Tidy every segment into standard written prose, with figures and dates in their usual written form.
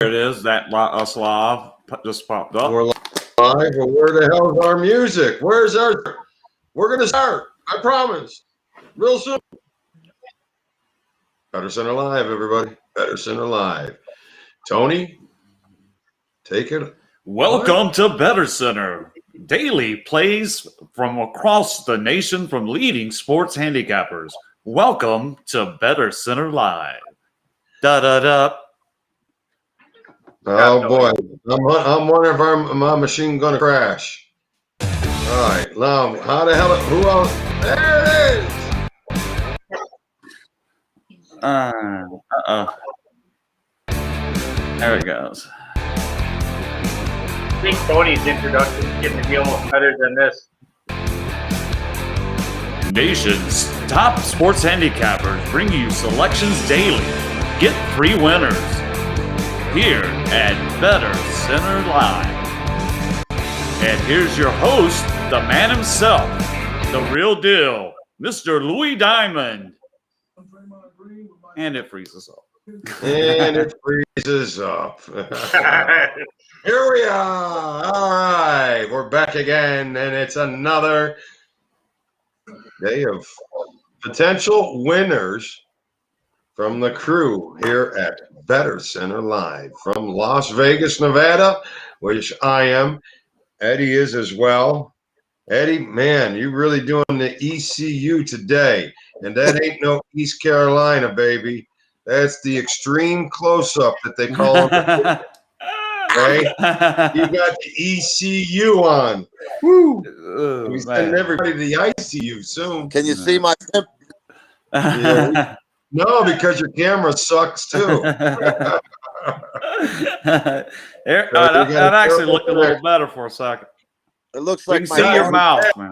There it is. That us live just popped up. We're live. Well, where the hell is our music? Where's our? We're gonna start. I promise. Real soon. BettorCenter Live, everybody. BettorCenter Live. Tony, take it. Welcome to BettorCenter. Daily plays from across the nation from leading sports handicappers. Welcome to BettorCenter Live. Da da da. Oh boy, I'm wondering if my machine gonna crash. All right, now how the hell? Who else? There it is. There it goes. I think Tony's introduction is getting to be almost better than this. Nation's top sports handicappers bring you selections daily. Get free winners here at BettorCenter Live. And here's your host, the man himself, the real deal, Mr. Louie Diamond. And it freezes up. And it freezes up. Here we are. All right, we're back again, and it's another day of potential winners from the crew here at BettorCenter Live from Las Vegas, Nevada, which I am. Eddie is as well. Eddie, man, you really doing the ECU today, and that ain't no East Carolina, baby. That's the extreme close-up that they call it. Okay? You got the ECU on. Woo! We send everybody to the ICU soon. Can you see my pimp? Yeah. No, because your camera sucks too. That actually looked a little better for a second. It looks We like can see your mouth, man.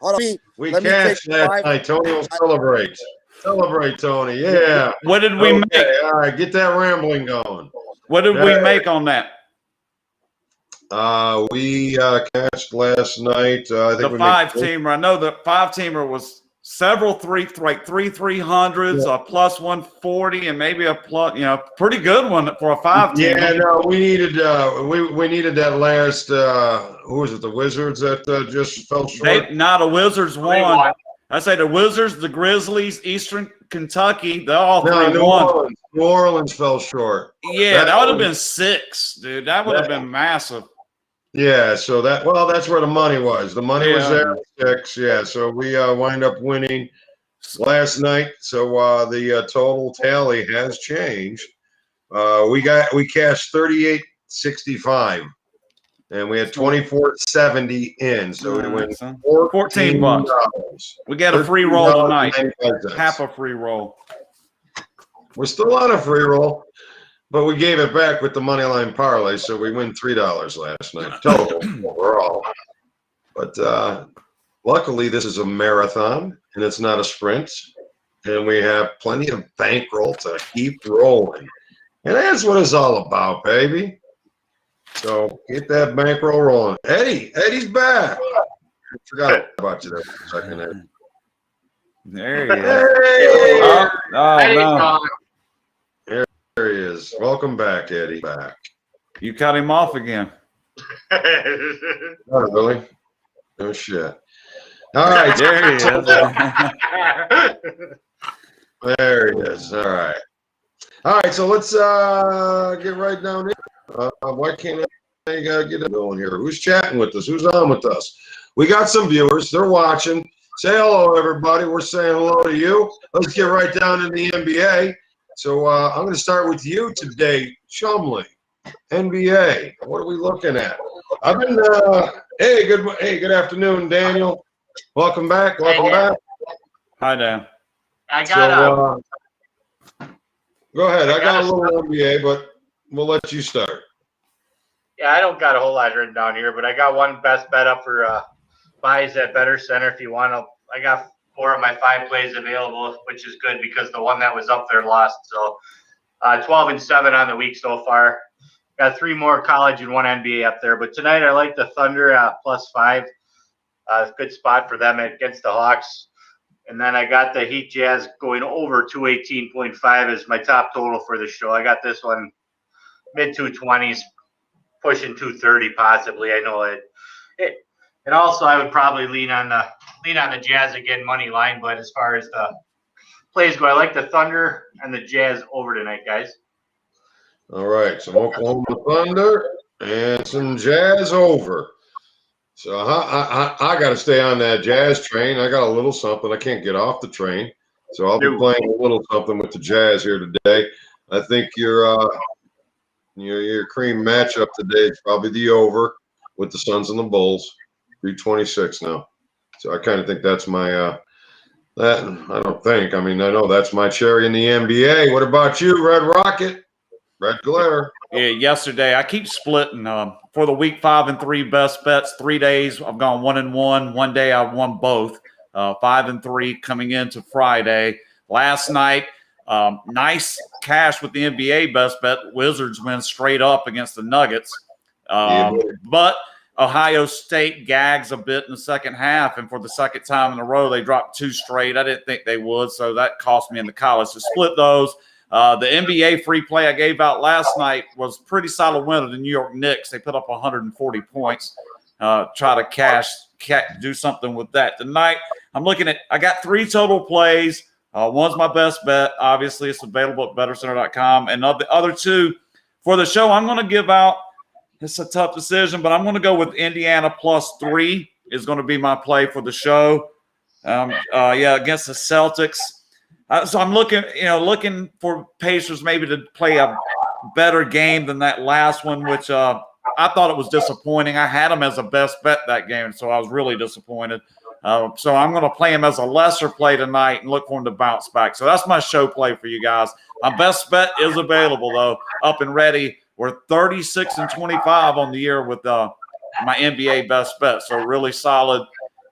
Hold on. We Let me cashed take that 5. night. Tony will celebrate. Celebrate, Tony. Yeah. What did we make? All right, get that rambling going. What did we make on that? We cashed last night. I think The five-teamer. I know the five-teamer was several three 300s, a plus 140, and maybe a plus, pretty good one for a five-teamer. Yeah, no, we needed we needed that last. Who was it? The Wizards that just fell short. Not a Wizards won. I say the Wizards, the Grizzlies, Eastern Kentucky, they all three won. New Orleans fell short. Yeah, that would have been 6, dude. That would have been massive. Yeah, so that's where the money was. The money was there at 6. Yeah, so we wind up winning last night. So the total tally has changed. We cashed 38.65, and we had 24.70 in. So we went $14. We got a free roll tonight. Half a free roll. We're still on a free roll. But we gave it back with the MoneyLine Parlay, so we win $3 last night total overall. But luckily, this is a marathon, and it's not a sprint. And we have plenty of bankroll to keep rolling. And that's what it's all about, baby. So get that bankroll rolling. Eddie's back. I forgot about you there for a second, Eddie. There he is. Hey! No. There he is. Welcome back, Eddie. Back. You cut him off again. Not really. No shit. All right. There he is. There he is. All right. All right. So let's get right down here. Why can't I get it going here? Who's chatting with us? Who's on with us? We got some viewers. They're watching. Say hello, everybody. We're saying hello to you. Let's get right down to the NBA. So I'm going to start with you today, Chumly. NBA. What are we looking at? I've been. Hey, good afternoon, Daniel. Welcome back. Welcome back. Hi, Dan. I got go ahead. I got a little NBA, but we'll let you start. Yeah, I don't got a whole lot written down here, but I got one best bet up for buys at BettorCenter. If you want, I got 4 of my 5 plays available, which is good because the one that was up there lost. So 12-7 on the week so far. Got 3 more college and 1 NBA up there. But tonight I like the Thunder at +5. Good spot for them against the Hawks. And then I got the Heat Jazz going over 218.5 as my top total for the show. I got this one mid 220s, pushing 230 possibly. I know it. And also, I would probably lean on the Jazz again money line. But as far as the plays go, I like the Thunder and the Jazz over tonight, guys. All right, some Oklahoma Thunder and some Jazz over. So I got to stay on that Jazz train. I got a little something. I can't get off the train. So I'll be playing a little something with the Jazz here today. I think your cream matchup today is probably the over with the Suns and the Bulls. 326 now. So I kind of think that's my that I don't think. I mean, I know that's my cherry in the NBA. What about you, Red Rocket? Red Glare. Yeah, yesterday I keep splitting for the week 5 and 3 best bets. 3 days I've gone 1-1. One day I won both. 5 and 3 coming into Friday. Last night, nice cash with the NBA best bet. Wizards win straight up against the Nuggets. But Ohio State gags a bit in the second half, and for the second time in a row, they dropped 2 straight. I didn't think they would, so that cost me in the college to split those. The NBA free play I gave out last night was pretty solid win of the New York Knicks. They put up 140 points. Try to do something with that. Tonight, I'm looking at – I got 3 total plays. One's my best bet. Obviously, it's available at BettorCenter.com. And of the other 2 for the show, I'm going to give out – it's a tough decision, but I'm going to go with Indiana +3 is going to be my play for the show. Against the Celtics. So I'm looking for Pacers maybe to play a better game than that last one, which I thought it was disappointing. I had them as a best bet that game, so I was really disappointed. So I'm going to play him as a lesser play tonight and look for him to bounce back. So that's my show play for you guys. My best bet is available, though, up and ready. We're 36 and 25 on the year with my NBA best bet. So really solid,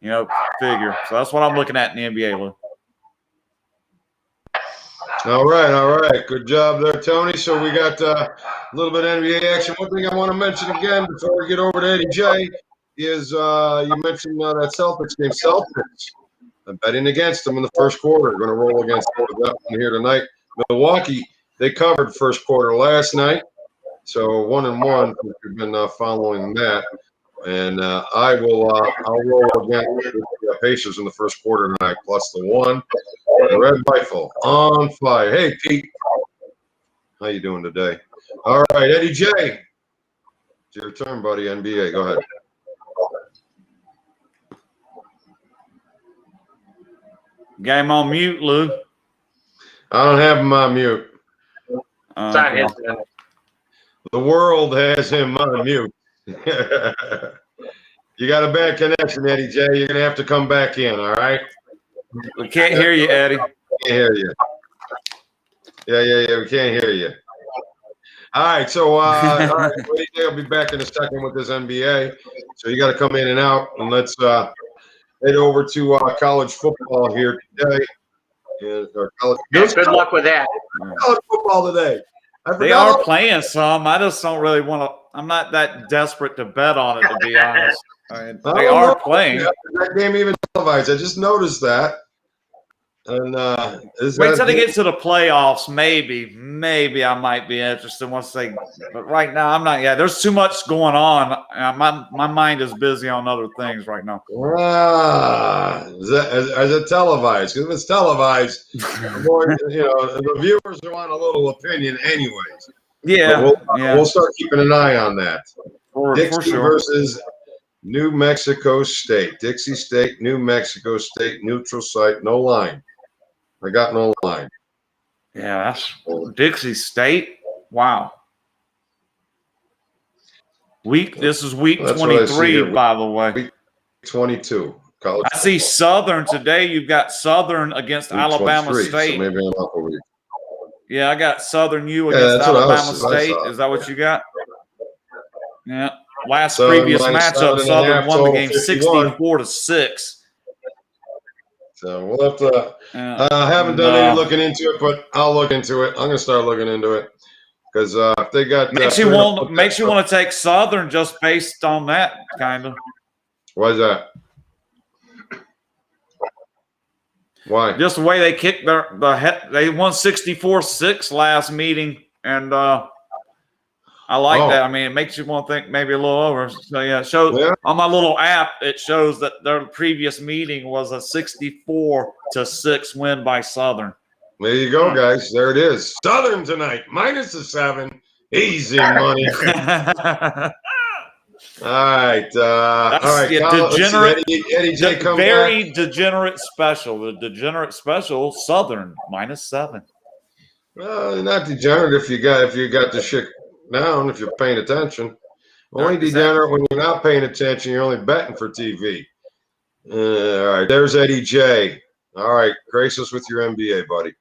figure. So that's what I'm looking at in the NBA, Lou. All right. Good job there, Tony. So we got a little bit of NBA action. One thing I want to mention again before we get over to Eddie J is you mentioned that Celtics game. Celtics, I'm betting against them in the first quarter. We're going to roll against that one here tonight. Milwaukee, they covered first quarter last night. So 1-1, if you've been following that. And I'll roll again with the Pacers in the first quarter tonight, plus the 1. The Red Rifle on fire. Hey, Pete. How you doing today? All right, Eddie J. It's your turn, buddy. NBA. Go ahead. Game on mute, Lou. I don't have him on mute. The world has him on mute. You got a bad connection, Eddie J. You're going to have to come back in, all right? We can't hear you, Eddie. Can't hear you. Yeah. We can't hear you. All right, so Eddie J will be back in a second with this NBA. So you got to come in and out, and let's head over to college football here today. Good luck with that. College football today. They are playing some. I just don't really want to. I'm not that desperate to bet on it, to be honest. They are playing. That game even televised. I just noticed that. And wait till they get to the playoffs. Maybe I might be interested once they. But right now, I'm not. Yeah, there's too much going on. My mind is busy on other things right now. Is it televised? Because if it's televised, the viewers want a little opinion, anyways. Yeah, we'll start keeping an eye on that. Dixie for sure. versus New Mexico State. Dixie State, New Mexico State, neutral site, no line. I got no line. Yeah, that's Dixie State. Wow. This is week 23, by the way. Week 22. College. I see Southern today. You've got Southern against Alabama State. So maybe I'm off a week. Yeah, I got Southern U against Alabama State. Is that what you got? Yeah. Previous matchup, Southern won the game 64-6. So we'll have to. I haven't done any looking into it, but I'll look into it. I'm going to start looking into it because if they got makes you want to take Southern just based on that kind of. Why is that? Why? Just the way they kicked they won 64-6 last meeting, and I like that. I mean, it makes you want to think maybe a little over. So yeah, on my little app, it shows that their previous meeting was a 64-6 win by Southern. There you go, guys. There it is. Southern tonight, -7. Easy money. All right. All right. Degenerate. Eddie J, come very back. degenerate special. The degenerate special, Southern -7. Well, not degenerate if you got the shit down, if you're paying attention. Only degenerate when you're not paying attention. You're only betting for TV. All right. There's Eddie J. All right. Grace us with your NBA, buddy.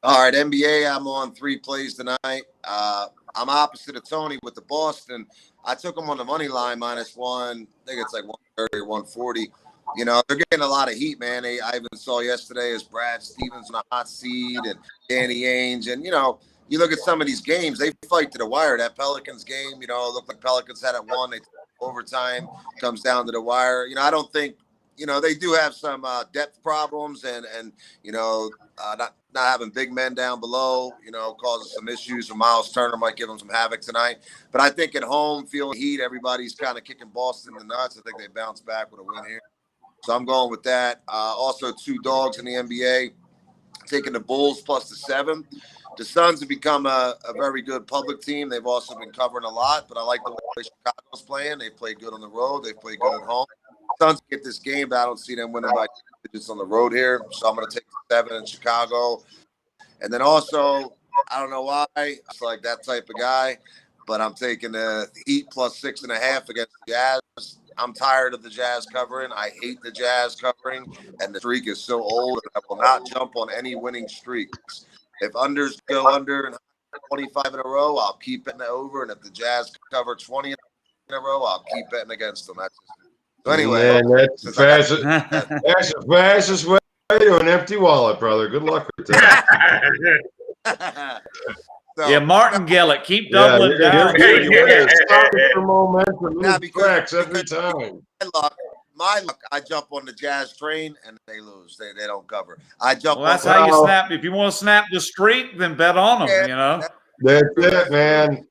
All right, NBA, I'm on 3 plays tonight. I'm opposite of Tony with the Boston. I took them on the money line -1. I think it's like 130 or 140. You know, they're getting a lot of heat, man. I even saw yesterday as Brad Stevens on a hot seed and Danny Ainge. And, you know, you look at some of these games, they fight to the wire. That Pelicans game, you know, it looked like Pelicans had it won. They overtime comes down to the wire. You know, I don't think, you know, they do have some depth problems and you know, not having big men down below, you know, causes some issues. And Miles Turner might give them some havoc tonight. But I think at home, feeling heat, everybody's kind of kicking Boston in the nuts. I think they bounce back with a win here. So I'm going with that. Also, 2 dogs in the NBA, taking the Bulls +7. The Suns have become a very good public team. They've also been covering a lot, but I like the way Chicago's playing. They play good on the road. They play good at home. Suns get this game, but I don't see them winning by digits on the road here. So I'm going to take 7 in Chicago. And then also, I don't know why, it's like that type of guy, but I'm taking the Heat +6.5 against the Jazz. I'm tired of the Jazz covering. I hate the Jazz covering, and the streak is so old, and I will not jump on any winning streaks. If unders go under and 25 in a row, I'll keep betting over, and if the Jazz cover 20 in a row, I'll keep betting against them. That's just it. So anyway, that's the fastest way to an empty wallet, brother. Good luck with that. So, yeah, Martin Gillett, keep doubling down. For momentum, cracks every time. My luck, I jump on the Jazz train and they lose. They don't cover. I jump. Well, that's how you snap. If you want to snap the streak, then bet on them. You know. That's it, man.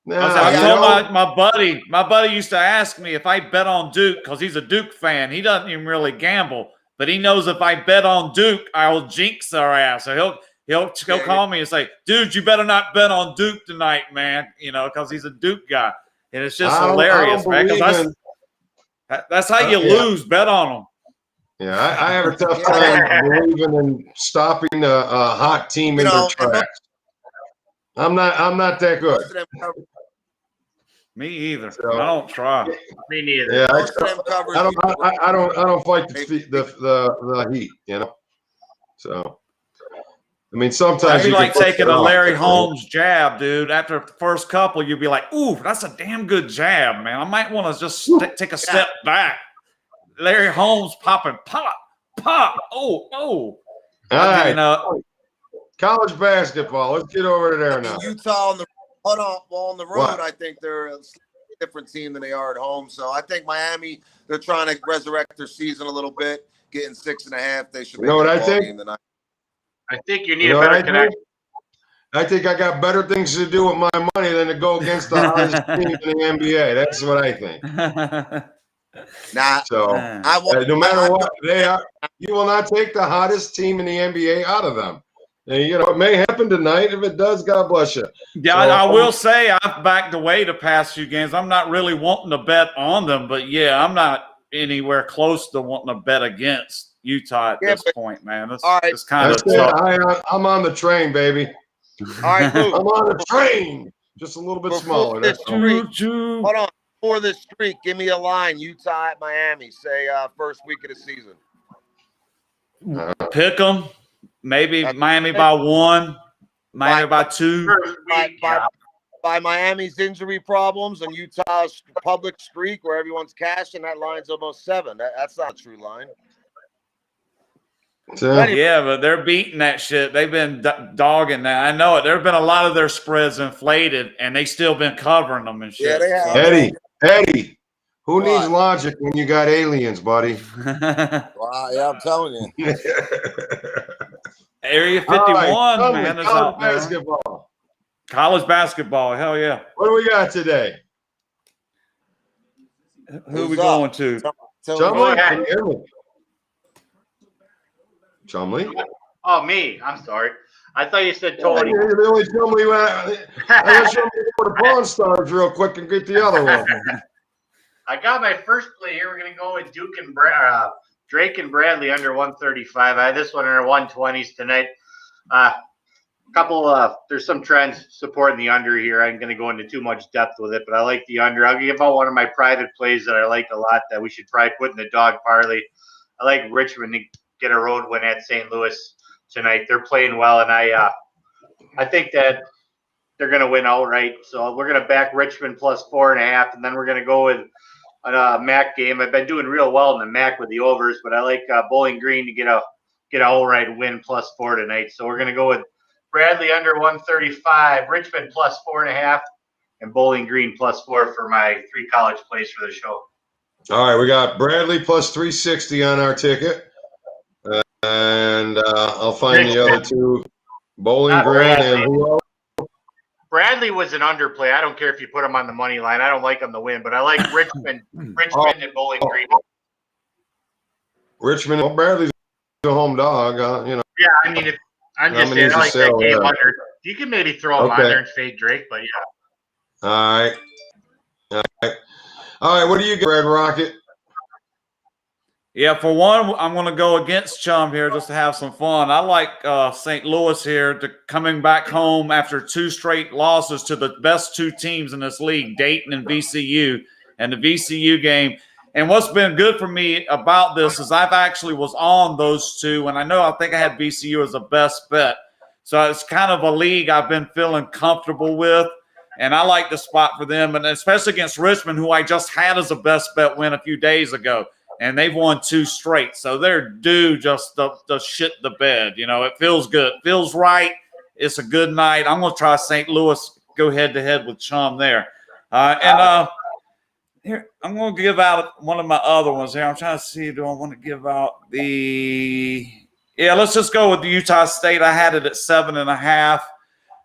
No, I told my buddy. My buddy used to ask me if I bet on Duke because he's a Duke fan. He doesn't even really gamble, but he knows if I bet on Duke, I will jinx their ass. So he'll call me and say, "Dude, you better not bet on Duke tonight, man." You know, because he's a Duke guy, and it's just hilarious, man. Because that's how you lose. Bet on them. Yeah, I have a tough time believing in stopping a hot team in their tracks. I'm not that good. Me either. So, I don't try. Me neither. Yeah, I don't fight the heat. You know. So. I mean, sometimes it'd be like taking a Larry Holmes jab, dude. After the first couple, you'd be like, "Ooh, that's a damn good jab, man. I might want to just take a step back." Larry Holmes popping, pop. Oh. All right. College basketball. Let's get over there now. Utah on the road. I think they're a different team than they are at home. So I think Miami, they're trying to resurrect their season a little bit, getting 6.5. They should. You know what I think? I think you need a better connection. I think I got better things to do with my money than to go against the hottest team in the NBA. That's what I think. No matter what they are, you will not take the hottest team in the NBA out of them. And, you know, it may happen tonight. If it does, God bless you. Yeah, I will say I've backed away the past few games. I'm not really wanting to bet on them, but yeah, I'm not anywhere close to wanting to bet against Utah at this point, man. It's kind of tough. I'm on the train, baby. All right, I'm on the train. Just a little bit smaller. Hold on. For this streak, give me a line. Utah at Miami. Say first week of the season. Pick them. Maybe Miami by 1. Miami by 2. By Miami's injury problems and Utah's public streak where everyone's cashing, that line's almost 7. That's not a true line. Yeah, but they're beating that shit. They've been dogging that. I know it. There have been a lot of their spreads inflated, and they still been covering them and shit. Yeah, they have. Eddie, who needs logic when you got aliens, buddy? Wow, yeah, I'm telling you. Area 51, man. College basketball. College basketball. Hell yeah. What do we got today? Who are we going to? Chumly? Can you hear me? Chumly? Oh, me. I'm sorry. I thought you said Tony. Yeah, you're the only Chumly. I guess you'll go to Pawn Stars real quick and get the other one. I got my first play here. We're going to go with Drake and Bradley under 135. I had this one under 120s tonight. There's some trends supporting the under here. I'm going to go into too much depth with it, but I like the under. I'll give out one of my private plays that I like a lot that we should probably put in the dog parlay. I like Richmond to get a road win at St. Louis tonight. They're playing well, and I think that they're going to win outright. So we're going to back Richmond plus 4.5, and then we're going to go with a MAC game. I've been doing real well in the MAC with the overs, but I like Bowling Green to get a outright win plus 4 tonight. So we're going to go with Bradley under 135, Richmond plus 4.5, and Bowling Green plus 4 for my 3 college plays for the show. All right, we got Bradley plus 360 on our ticket. And I'll find the other two. Bowling Green and who else? Bradley was an underplay. I don't care if you put him on the money line. I don't like him to win, but I like Richmond and Bowling Green. Richmond. Well, Bradley's a home dog. Yeah, I mean, I'm just saying, I like that game under. You can maybe throw him on there and fade Drake, but yeah. All right. What do you get, Red Rocket? Yeah, for one, I'm going to go against Chum here just to have some fun. I like St. Louis here coming back home after 2 straight losses to the best 2 teams in this league, Dayton and VCU, and the VCU game. And what's been good for me about this is I've actually was on those 2, and I think I had VCU as the best bet. So it's kind of a league I've been feeling comfortable with, and I like the spot for them, and especially against Richmond, who I just had as a best bet win a few days ago. And they've won 2 straight. So they're due just to shit the bed. You know, it feels good. Feels right. It's a good night. I'm going to try St. Louis, go head-to-head with Chum there. Here, I'm going to give out one of my other ones here. I'm trying to see, do I want to give out the – yeah, let's just go with the Utah State. I had it at 7.5.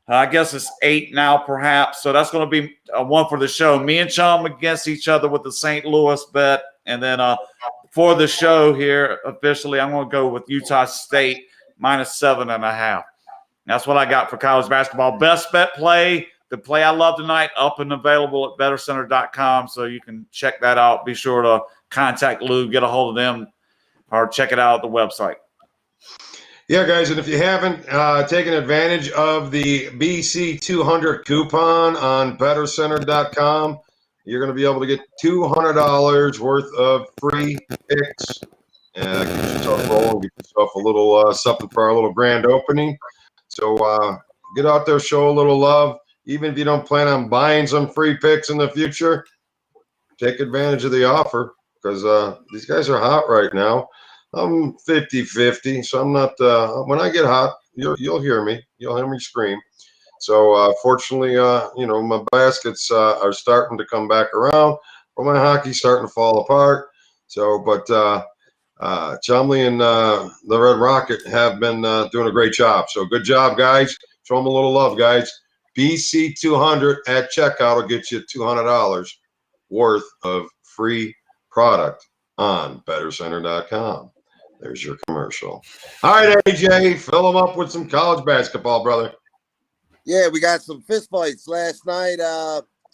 I guess it's 8 now perhaps. So that's going to be one for the show. Me and Chum against each other with the St. Louis bet. And then for the show here, officially, I'm going to go with Utah State minus 7.5. That's what I got for college basketball. Best bet play, the play I love tonight, up and available at BettorCenter.com. So you can check that out. Be sure to contact Lou, get a hold of them, or check it out at the website. Yeah, guys, and if you haven't taken advantage of the BC200 coupon on BettorCenter.com, you're going to be able to get $200 worth of free picks. Get yourself rolling, get yourself a little something for our little grand opening. So get out there, show a little love. Even if you don't plan on buying some free picks in the future, take advantage of the offer because these guys are hot right now. I'm 50-50, so I'm not when I get hot, you'll hear me. You'll hear me scream. So fortunately, my baskets are starting to come back around, but my hockey's starting to fall apart. So, but Chumly and the Red Rocket have been doing a great job. So good job, guys. Show them a little love, guys. BC200 at checkout will get you $200 worth of free product on BettorCenter.com. There's your commercial. All right, AJ, fill them up with some college basketball, brother. Yeah, we got some fist fights last night.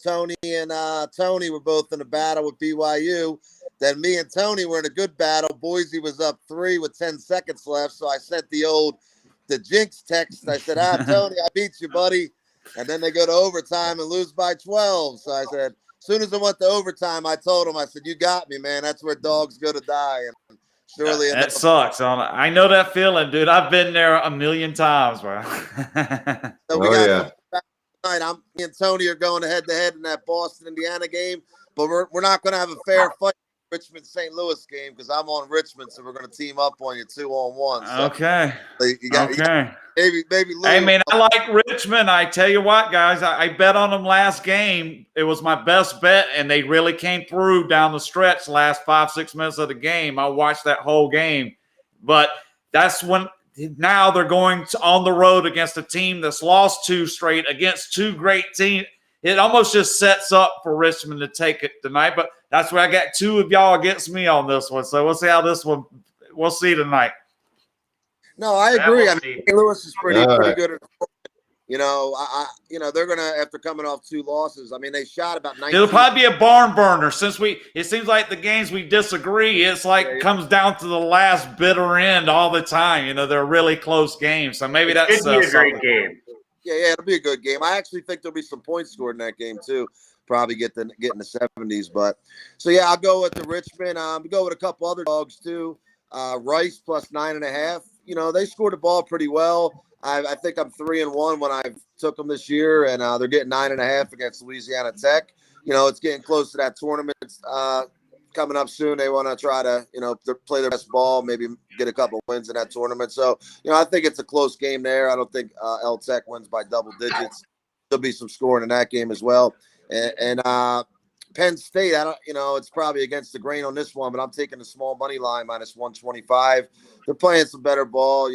Tony and Tony were both in a battle with BYU. Then me and Tony were in a good battle. Boise was up 3 with 10 seconds left. So I sent the jinx text. I said, Tony, I beat you, buddy. And then they go to overtime and lose by 12. So I said, as soon as I went to overtime, I told him, I said, you got me, man. That's where dogs go to die. And surely that sucks. I know that feeling, dude. I've been there a million times, bro. So we got tonight. Me and Tony are going head-to-head in that Boston, Indiana game. But we're not going to have a fair fight. Richmond St. Louis game because I'm on Richmond, so we're going to team up on you 2-on-1. So okay. You got maybe Louie. Hey man, I like Richmond. I tell you what, guys, I bet on them last game. It was my best bet, and they really came through down the stretch last 5-6 minutes of the game. I watched that whole game, but that's when now they're going on the road against a team that's lost 2 straight against 2 great teams. It almost just sets up for Richmond to take it tonight. But that's why I got 2 of y'all against me on this one. So we'll see how this one. We'll see tonight. No, I agree. I mean, St. Louis is pretty good at. They're gonna, after coming off 2 losses. I mean, they shot about 19. It'll probably be a barn burner since it seems like the games we disagree. It's like comes down to the last bitter end all the time. They're really close games. So maybe that's be a great game. Yeah, it'll be a good game. I actually think there'll be some points scored in that game too. Probably get in the 70s. But so yeah, I'll go with the Richmond. Go with a couple other dogs too. Rice plus 9.5. They scored the ball pretty well. I think I'm 3-1 when I've took them this year, and they're getting 9.5 against Louisiana Tech. It's getting close to that tournament coming up soon. They want to try to play their best ball, maybe get a couple wins in that tournament. So I think it's a close game there. I don't think L Tech wins by double digits. There'll be some scoring in that game as well. And Penn State, it's probably against the grain on this one, but I'm taking the small money line minus 125. They're playing some better ball,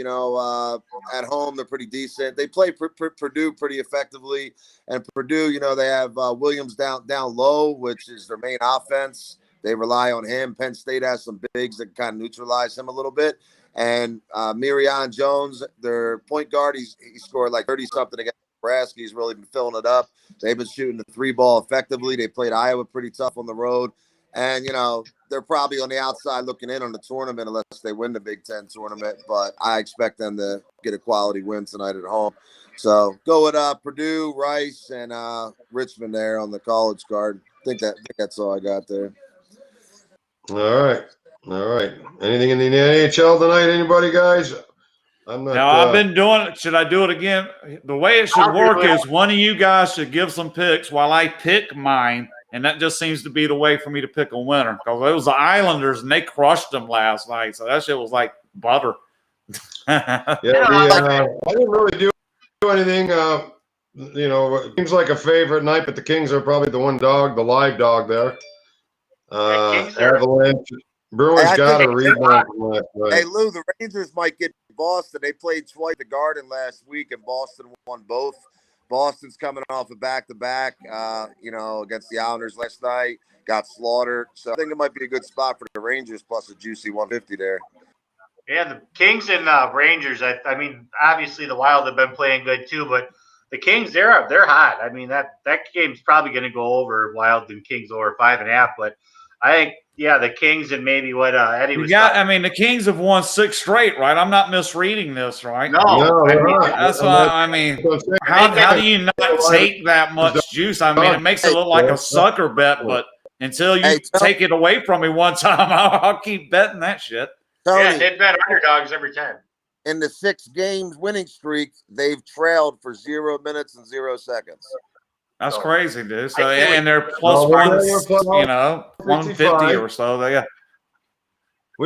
at home. They're pretty decent. They play Purdue pretty effectively, and Purdue, they have Williams down low, which is their main offense. They rely on him. Penn State has some bigs that kind of neutralize him a little bit. And Mirion Jones, their point guard, he scored like 30-something against Nebraska. He's really been filling it up. They've been shooting the 3-ball effectively. They played Iowa pretty tough on the road. And, they're probably on the outside looking in on the tournament unless they win the Big Ten tournament. But I expect them to get a quality win tonight at home. So go with Purdue, Rice, and Richmond there on the college card. I think that's all I got there. All right. Anything in the NHL tonight, anybody, guys? I'm not. Now, I've been doing it. Should I do it again? The way it should work is one of you guys should give some picks while I pick mine. And that just seems to be the way for me to pick a winner. Because it was the Islanders, and they crushed them last night. So that shit was like butter. I didn't really do anything. It seems like a favorite night, but the Kings are probably the live dog there. Avalanche. Bruins got a rebound from last night. Hey, Lou, the Rangers might get Boston. They played twice at the Garden last week, and Boston won both. Boston's coming off a back-to-back, against the Islanders last night. Got slaughtered. So I think it might be a good spot for the Rangers plus a juicy 150 there. Yeah, the Kings and Rangers, I mean, obviously the Wild have been playing good too, but the Kings, they're hot. I mean, that game's probably going to go over Wild and Kings over 5.5, but I think, the Kings and maybe what Eddie was talking. I mean, the Kings have won 6 straight, right? I'm not misreading this, right? No, that's why. I mean, how do you not take that much juice? I mean, it makes it look like a sucker bet, but until you take it away from me one time, I'll keep betting that shit. Tony, they bet underdogs every time. In the 6 games winning streak, they've trailed for 0 minutes and 0 seconds. That's crazy, dude. So and they're plus 150 or so. We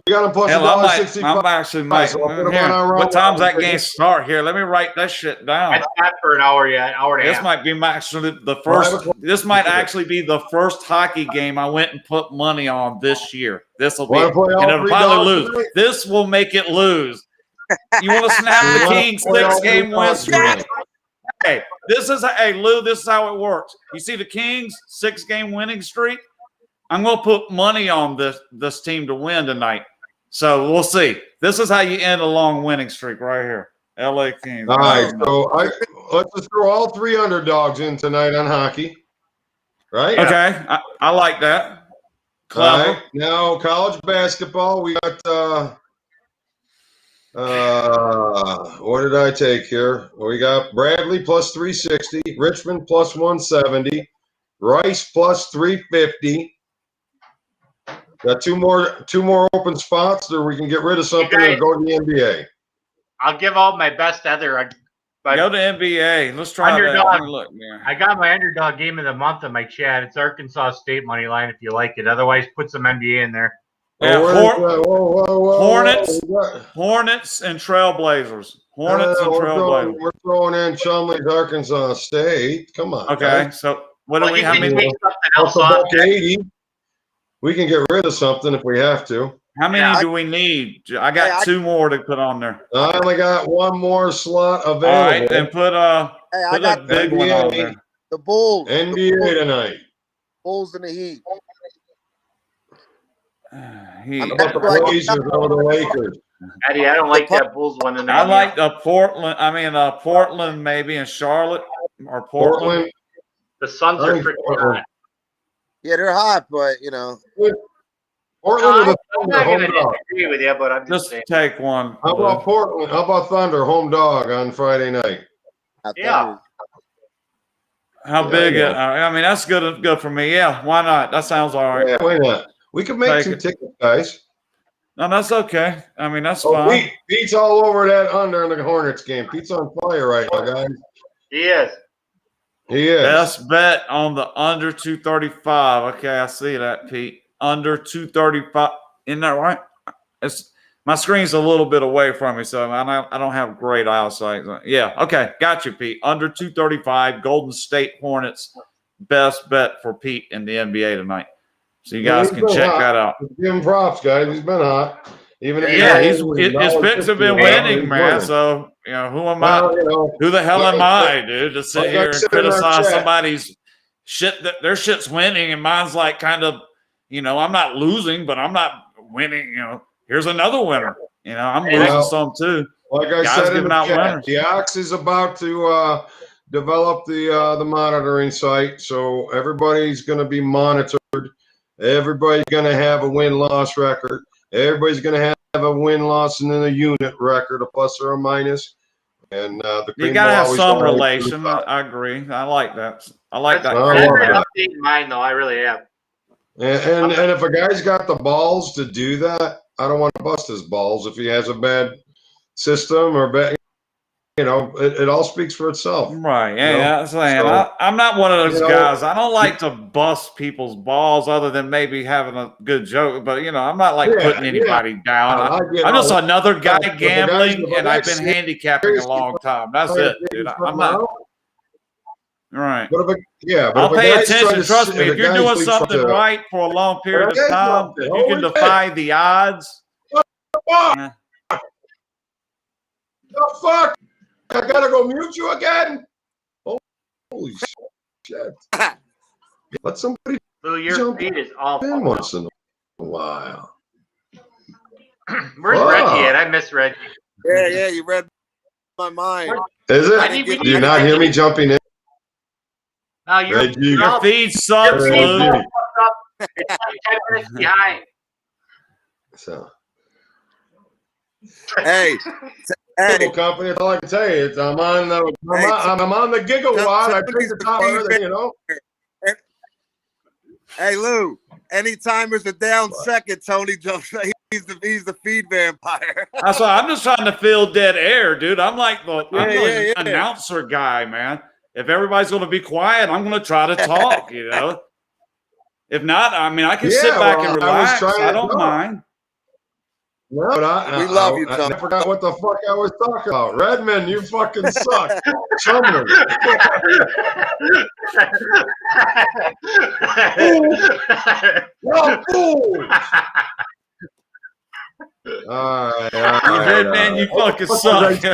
got them plus $1.65. I'm actually what time's that game start here? Let me write that shit down. It's not for an hour yet, hour and a half. This might be actually the first. This might actually be the first hockey game I went and put money on this year. This will be, and it'll probably lose. Tonight? This will make it lose. You want to snap the Kings 6-game win streak? Hey, Lou, this is how it works. You see the Kings 6-game winning streak? I'm going to put money on this team to win tonight. So we'll see. This is how you end a long winning streak right here. LA Kings. All right, so let's just throw all 3 underdogs in tonight on hockey. Right? Okay, I like that. Clever. All right. Now, college basketball, we got what did I take here? We got Bradley plus 360, Richmond plus 170, Rice plus 350. Got two more open spots, or we can get rid of something and go to the NBA. I'll give all my best other. Go to NBA. Let's try underdog. That. Look, man. I got my underdog game of the month in my chat. It's Arkansas State money line if you like it. Otherwise, put some NBA in there. Yeah, Hornets and Trailblazers. We're throwing in Chumley's Arkansas State. Come on. Okay, so what do we have? Something else on 80. We can get rid of something if we have to. How many do we need? I got 2 more to put on there. I only got 1 more slot available. All right, then put I got a big one on there. The Bulls. NBA tonight. Bulls in the Heat. How about the Blazers over the Lakers? Eddie, I don't like that Bulls one tonight. I like the Portland. Portland maybe in Charlotte or Portland. The Suns are freaking hot. Yeah, they're hot, but you know. Portland. I'm not going to disagree with you, but I'm just saying. Take one. How about Portland? How about Thunder home dog on Friday night? Yeah. How big? I mean, that's good for me. Yeah, why not? That sounds all right. Yeah, why not? We could make some tickets, guys. No, that's okay. I mean, that's fine. Pete's all over that under in the Hornets game. Pete's on fire right now, guys. He is. He is. Best bet on the under 235. Okay, I see that, Pete. Under 235. Isn't that right? My screen's a little bit away from me, so I don't have great eyesight. Yeah, okay. Got you, Pete. Under 235, Golden State Hornets. Best bet for Pete in the NBA tonight. So you guys can check that out. Give him props, guys. He's been hot. Even his picks have been winning, man. So who am I? Who the hell am I, dude, to sit here and criticize somebody's shit that their shit's winning and mine's like kind of, I'm not losing, but I'm not winning. Here's another winner. I'm losing some too. Like I said in the chat, the Ox is about to develop the monitoring site, so everybody's going to be monitored. Everybody's going to have a win-loss record. Everybody's going to have a win-loss and then a unit record, a plus or a minus. And you got to have some relation. I agree. I like that. I like that. I'm updating mine, though. I really am. And if a guy's got the balls to do that, I don't want to bust his balls if he has a bad system or bad. It all speaks for itself. Right. Yeah, I'm saying. I'm not one of those guys. I don't like to bust people's balls other than maybe having a good joke. But, I'm not like putting anybody down. I'm just another guy gambling, and I've been handicapping a long time. That's it, dude. I'm not. Right. I'll pay attention. Trust me. If you're doing something right for a long period of time, if you can defy the odds. The fuck? I gotta go mute you again? Holy shit. Let somebody Lou, your feed is awful. Once in a while. Where's Reggie at? I miss Reggie. Yeah, you read my mind. Is it? Do you not hear me jumping in? No, your feed sucks, Lou. It's like 10 minutes behind. So. Hey, company. That's all I can tell you. I'm on the gigawatt. I picked the top of everything, Hey, Lou. Anytime there's a down second, Tony jumps. He's the feed vampire. That's why I'm just trying to fill dead air, dude. I'm like the announcer guy, man. If everybody's going to be quiet, I'm going to try to talk. If not, I mean, I can sit back and relax. I don't mind. No, but we love you, Tom. I forgot what the fuck I was talking about. Redmond, you fucking suck. Chumly. Fools. All right. Redman, you fucking suck.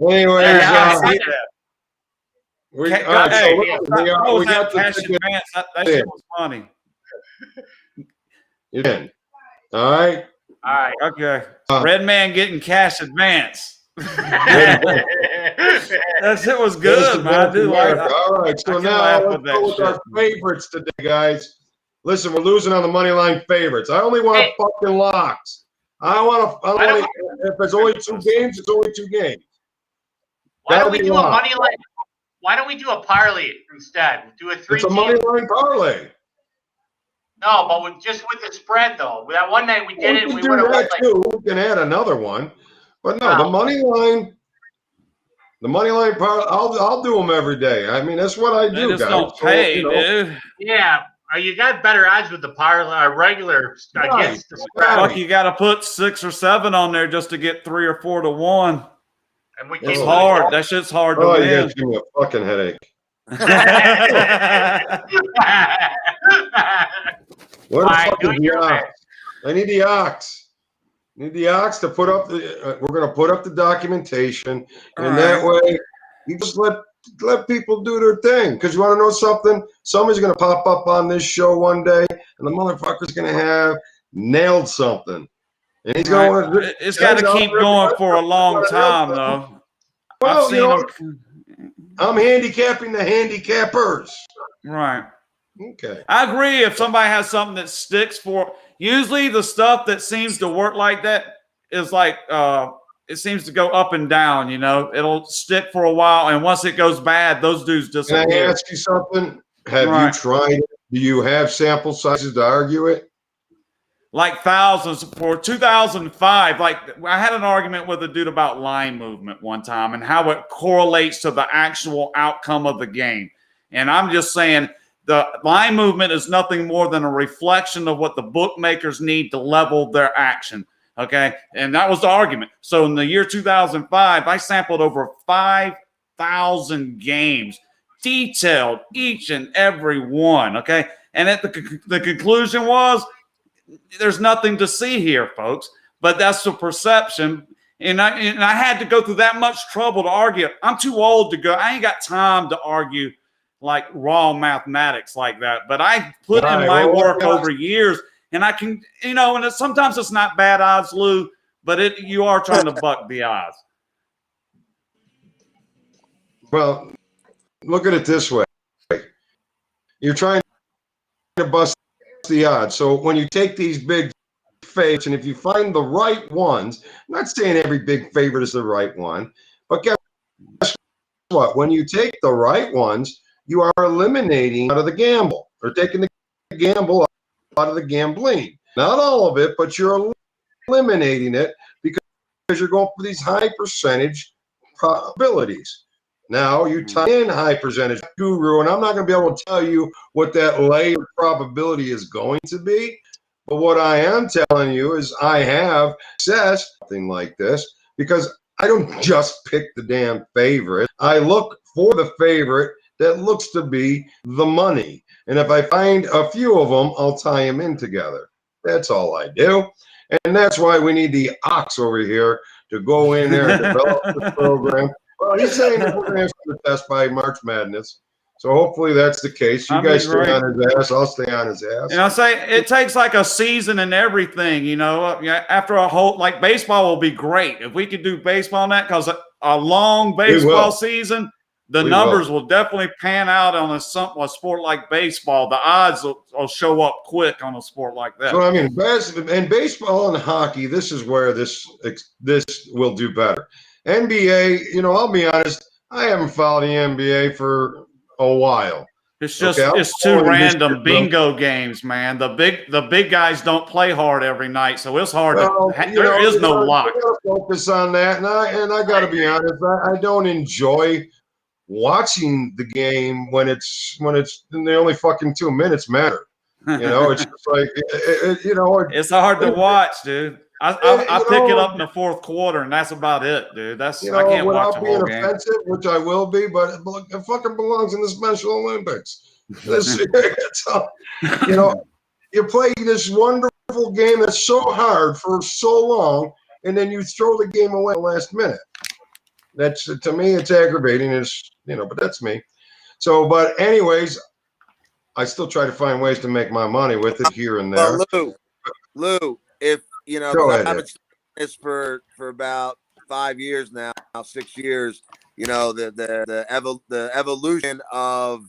Anyways, we got cash advance. That shit was funny. You did. All right. Okay. Red Man getting cash advance. That shit was good, man. I do like that. All right. So now let's go with our favorites today, guys. Listen, we're losing on the money line favorites. I only want fucking locks. If it's only 2 games, it's only 2 games. Why don't we do a money line? Why don't we do a parlay instead? Do a 3 It's a money line parlay. No, but just with the spread though. That one night we did it. We would have won too. We can add another one, but no, the money line parlay. I'll do them every day. I mean, that's what I do, guys. Don't pay, dude. Yeah, you got better odds with the parlay regular against the spread. Fuck, you got to put 6 or 7 on there just to get 3 or 4 to 1. And it's hard. That shit's hard to win. You guys give me a fucking headache. Where the fuck do is the you, man? ox? I need the ox. I need the ox to put up the. We're going to put up the documentation, and that way you just let people do their thing. Because you want to know something? Somebody's going to pop up on this show one day, and the motherfucker's going to have nailed something, and he's going to. It's got to keep going for a long time, though. Well, I've seen them. I'm handicapping the handicappers. Right. Okay. I agree. If somebody has something that sticks for, usually the stuff that seems to work like that is like it seems to go up and down. You know, it'll stick for a while, and once it goes bad, those dudes disappear. Can I ask you something? Have you tried it? Do you have sample sizes to argue it? Like thousands for 2005. Like I had an argument with a dude about line movement one time and how it correlates to the actual outcome of the game. And I'm just saying the line movement is nothing more than a reflection of what the bookmakers need to level their action. Okay. And that was the argument. So in the year 2005, I sampled over 5,000 games, detailed each and every one. Okay. And at the conclusion was, there's nothing to see here, folks. But that's the perception. And I had to go through that much trouble to argue. I'm too old to go. I ain't got time to argue like raw mathematics like that. But I put in my work over years, and I can, and sometimes it's not bad odds, Lou, but you are trying to buck the odds. Well, look at it this way. You're trying to bust the odds. So when you take these big favorites, and if you find the right ones, I'm not saying every big favorite is the right one, but guess what? When you take the right ones, you are eliminating out of the gamble, or taking the gamble out of the gambling. Not all of it, but you're eliminating it because you're going for these high percentage probabilities. Now you tie in high percentage guru, and I'm not going to be able to tell you what that layer probability is going to be. But what I am telling you is I have success, something like this, because I don't just pick the damn favorite. I look for the favorite that looks to be the money. And if I find a few of them, I'll tie them in together. That's all I do. And that's why we need the ox over here to go in there and develop the program. Well, he's saying that we're going to answer the test by March Madness. So hopefully that's the case. You guys stay on his ass. I'll stay on his ass. And I say it takes like a season and everything, after a whole, like baseball will be great. If we could do baseball on that, because a long baseball season, the numbers will definitely pan out on a sport like baseball. The odds will show up quick on a sport like that. So, I mean, in baseball and hockey, this is where this will do better. NBA, I'll be honest, I haven't followed the NBA for a while. It's just it's too random bingo games, man. The big guys don't play hard every night, so it's hard there is no luck. I gotta focus on that, and I gotta be honest, I don't enjoy watching the game when it's the only fucking 2 minutes matter. It's just like it's hard to watch, dude. I pick it up in the fourth quarter, and that's about it, dude. I can't watch a whole game. Offensive, which I will be, but it fucking belongs in the Special Olympics. You play this wonderful game that's so hard for so long, and then you throw the game away at the last minute. That's, to me, it's aggravating. But that's me. So, but anyways, I still try to find ways to make my money with it here and there. Lou, if I've been this for about 5 years now, 6 years. The evolution of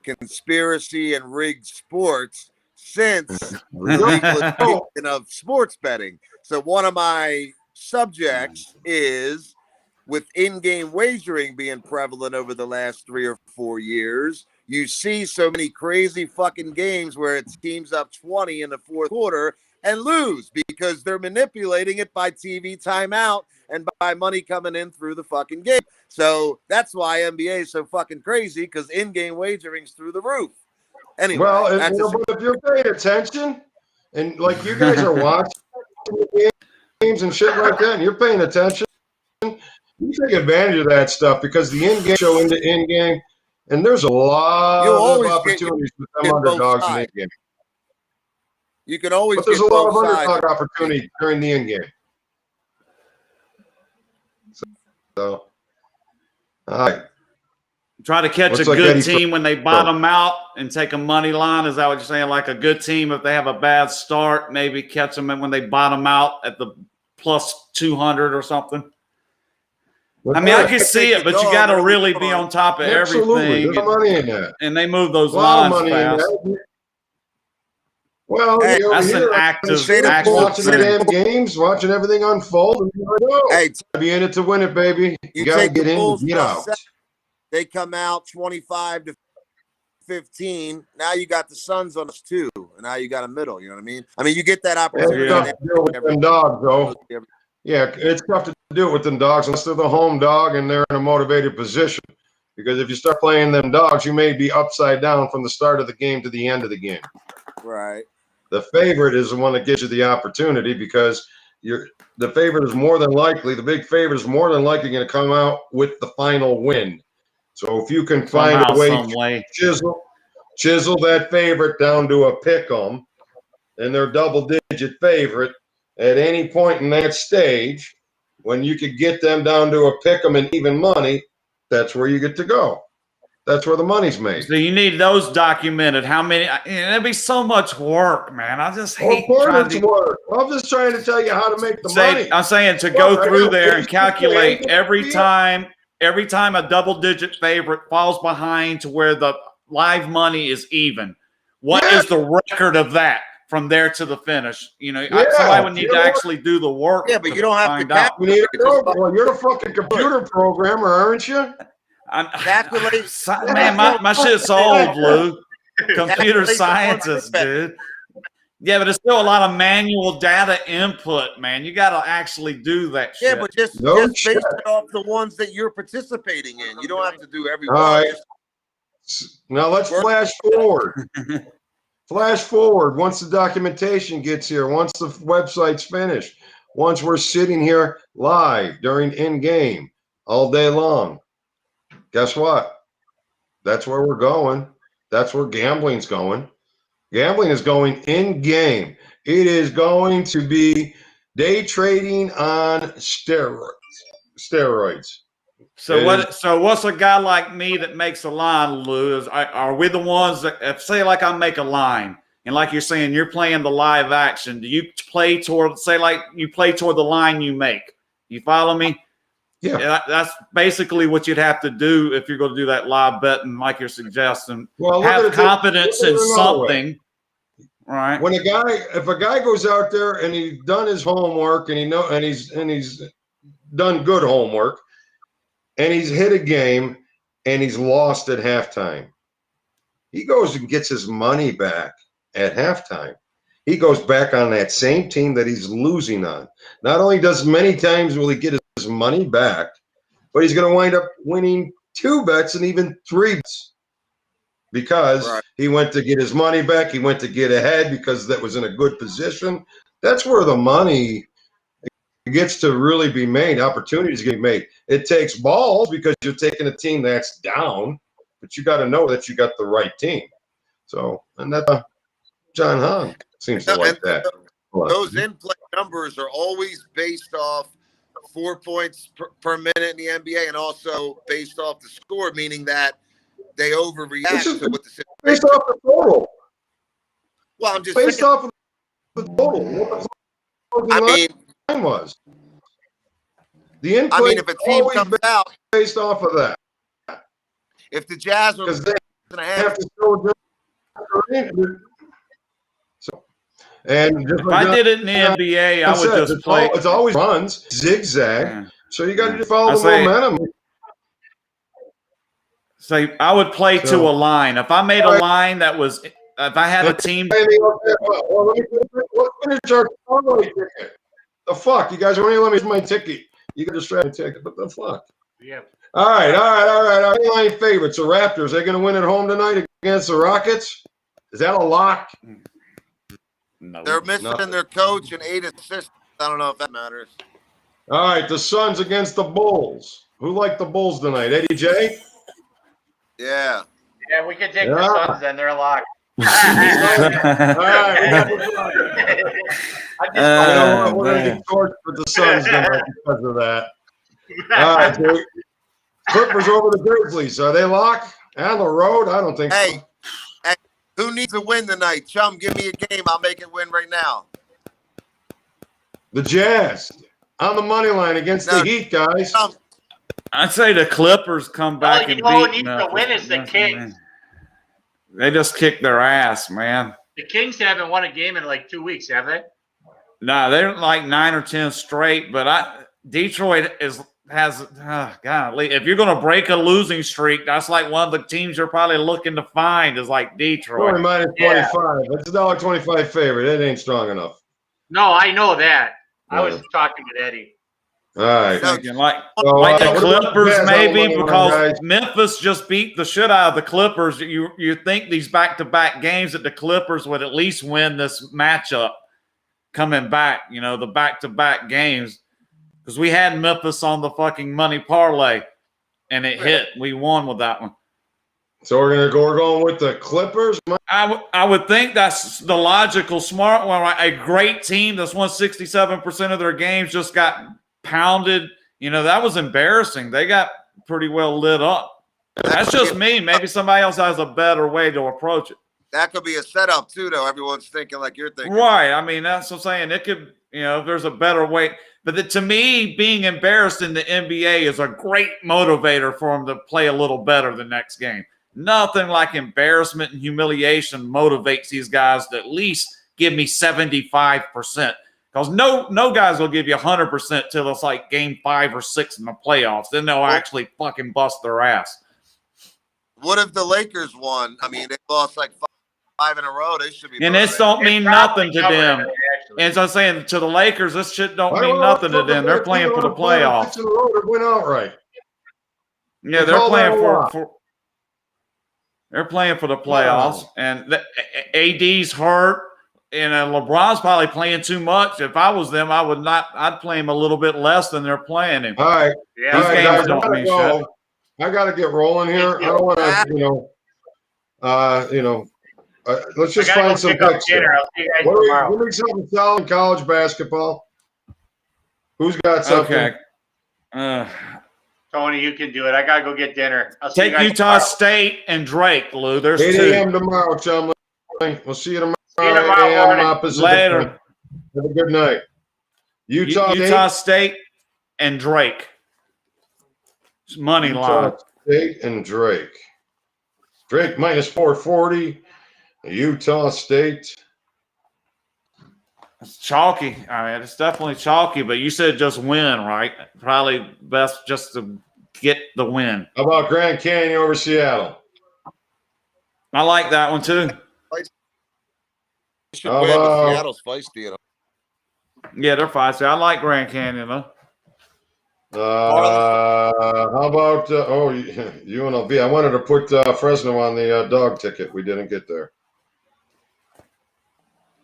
conspiracy and rigged sports since the legalization of sports betting. So one of my subjects is, with in-game wagering being prevalent over the last 3 or 4 years, you see so many crazy fucking games where it's teams up 20 in the fourth quarter and lose because they're manipulating it by TV timeout and by money coming in through the fucking game. So that's why NBA is so fucking crazy, because in-game wagering's through the roof. Anyway, well, but if you're paying attention, and like you guys are watching games and shit like that, and you're paying attention, you take advantage of that stuff, because the in-game show into in-game, and there's a lot of opportunities with them underdogs in in-game. You can always But there's get a lot of both sides. underdog opportunity during the end game. So, all right. Try to catch Looks a like good Eddie team when they bottom out and take a money line. Is that what you're saying? Like a good team, if they have a bad start, maybe catch them when they bottom out at the plus 200 or something. I mean, I can see it, but you got to really be on top of Absolutely. everything. There's money in that. And they move those A lot of lines money in fast. that. Well, Hey, you're that's over an here active watching the thing. damn games, watching everything unfold. And you never know. Hey, Be in it to win it, baby. You got to take the get in Bulls and get plus out. 7. They come out 25-15. Now you got the Suns on us too, and now you got a middle. You know what I mean? I mean, you get that opportunity. It's tough to deal with them dogs, though. Yeah, it's tough to do it with them dogs unless they're the home dog and they're in a motivated position. Because if you start playing them dogs, you may be upside down from the start of the game to the end of the game. Right. The favorite is the one that gives you the opportunity because the favorite is more than likely, the big favorite is more than likely going to come out with the final win. So if you can find a way to chisel that favorite down to a pick 'em, and they're double-digit favorite at any point in that stage, when you could get them down to a pick 'em and even money, that's where you get to go. That's where the money's made. So you need those documented. How many? It'd be so much work, man. I just hate trying to work. I'm just trying to tell you how to make the money. I'm saying to go through there and calculate every time a double-digit favorite falls behind to where the live money is even. What is the record of that from there to the finish? You know, somebody would need to actually do the work. Yeah, but you don't have to calculate. You're the fucking computer programmer, aren't you? Calculate. Man, my shit's old, Lou. Computer scientist, dude. Yeah, but it's still a lot of manual data input, man. You got to actually do that shit. Yeah, but just base it off the ones that you're participating in. You don't have to do every one. All right. Now let's flash forward. Flash forward once the documentation gets here, once the website's finished, once we're sitting here live during in-game all day long. Guess what? That's where we're going. That's where gambling's going. Gambling is going in-game. It is going to be day trading on steroids. So what's a guy like me that makes a line, Lou? Are we the ones that, if say like I make a line, and like you're saying, you're playing the live action, do you play toward, say like you play toward the line you make? You follow me? Yeah. That's basically what you'd have to do if you're going to do that live betting like you're suggesting. Well, have confidence in something. Right. When if a guy goes out there and he's done his homework and he's done good homework and he's hit a game and he's lost at halftime, he goes and gets his money back at halftime. He goes back on that same team that he's losing on. Not only does many times will he get his money back, but he's going to wind up winning 2 bets and even 3 bets because he went to get his money back. He went to get ahead because that was in a good position. That's where the money gets to really be made. Opportunities get made. It takes balls because you're taking a team that's down, but you got to know that you got the right team. So, and that's John Hahn seems to like that. Those in-play numbers are always based off 4 points per minute in the NBA and also based off the score, meaning that they overreact to what the situation. Based off the total. Well, I'm just based off of the total. What the line was. The in-play, I mean, if a team comes out based off of that. If the Jazz are because they have to show so, and just if I did it in the NBA, I would just play. It's always runs zigzag, so you got to follow the momentum. So I would play to a line. If I made a line that was, if I had a team. Let's finish our parlay ticket. The fuck, you guys won't even let me use my ticket. You can distract my ticket, but the fuck. Yeah. All right. Our line favorites, the Raptors. They're going to win at home tonight against the Rockets. Is that a lock? No. They're missing their coach and 8 assists. I don't know if that matters. All right, the Suns against the Bulls. Who liked the Bulls tonight? Eddie J? Yeah. Yeah, we could take the Suns then. They're locked. All right, we got the we're going to get torched for the Suns tonight because of that. All right, dude. Clippers over the Grizzlies. Are they locked? On the road? I don't think so. Hey, who needs to win tonight? Chum, give me a game. I'll make it win right now. The Jazz on the money line against the Heat, guys. I'd say the Clippers come back and beat. Who needs to win is the Kings. They just kicked their ass, man. The Kings haven't won a game in like 2 weeks, have they? No, they're like 9 or 10 straight. But Detroit has golly, if you're going to break a losing streak, that's like one of the teams you're probably looking to find is like Detroit. Only minus 25. That's $1.25 favorite. It ain't strong enough. No, I know that. I was talking with Eddie. All right. Like the Clippers, maybe, because Memphis just beat the shit out of the Clippers. You think these back-to-back games that the Clippers would at least win this matchup coming back, the back-to-back games. Because we had Memphis on the fucking money parlay, and it hit. We won with that one. So we're going with the Clippers? I would think that's the logical, smart one. Right? A great team that's won 67% of their games just got pounded. That was embarrassing. They got pretty well lit up. That's just me. Maybe somebody else has a better way to approach it. That could be a setup too, though. Everyone's thinking like you're thinking. Right. I mean, that's what I'm saying. It could, if there's a better way. But to me, being embarrassed in the NBA is a great motivator for them to play a little better the next game. Nothing like embarrassment and humiliation motivates these guys to at least give me 75%. Because no guys will give you 100% till it's like game 5 or 6 in the playoffs. Then they'll actually fucking bust their ass. What if the Lakers won? I mean, they lost like 5 in a row. They should be. And this don't mean nothing to them. As I'm saying, to the Lakers, this shit don't mean nothing to them. They're playing for the playoffs. Win outright. Yeah, they're playing for they're playing for the playoffs. And AD's hurt. And LeBron's probably playing too much. If I was them, I would not. I'd play him a little bit less than they're playing him. All right. Yeah. These games don't mean shit. I got to get rolling here. I don't want to, let's just find some picks. Give me something solid in college basketball. Who's got something? Okay. Tony, you can do it. I got to go get dinner. Take Utah State and Drake, Lou. There's 8 2. a.m. tomorrow, Chumly. We'll see you tomorrow. Later. Have a good night. Utah State and Drake. It's money line. State and Drake. Drake minus 440. Utah State. It's chalky. I mean, it's definitely chalky, but you said just win, right? Probably best just to get the win. How about Grand Canyon over Seattle? I like that one too. Seattle's feisty. Yeah, they're feisty. I like Grand Canyon though. How about UNLV? I wanted to put Fresno on the dog ticket. We didn't get there.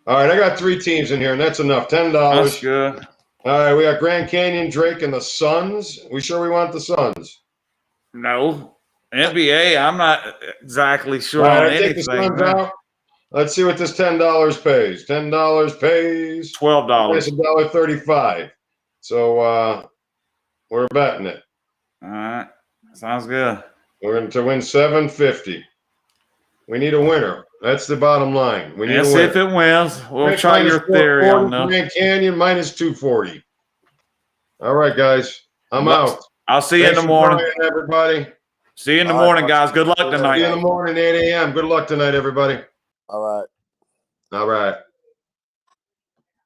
All right, I got 3 teams in here, and that's enough. $10. That's good. All right, we got Grand Canyon, Drake, and the Suns. We sure we want the Suns? No. NBA, I'm not exactly sure All right, on I anything. take the Suns out. Let's see what this $10 pays. $10 pays $12. It's $1.35. So we're betting it. All right. Sounds good. We're going to win $750. We need a winner. That's the bottom line. We need a winner. If it wins. We'll try your theory on that. Grand Canyon minus 240. All right, guys. I'm out. I'll see you in the morning. Everybody. See you in the morning, guys. Good luck tonight. See you in the morning, 8 a.m. Good luck tonight, everybody. All right. All right.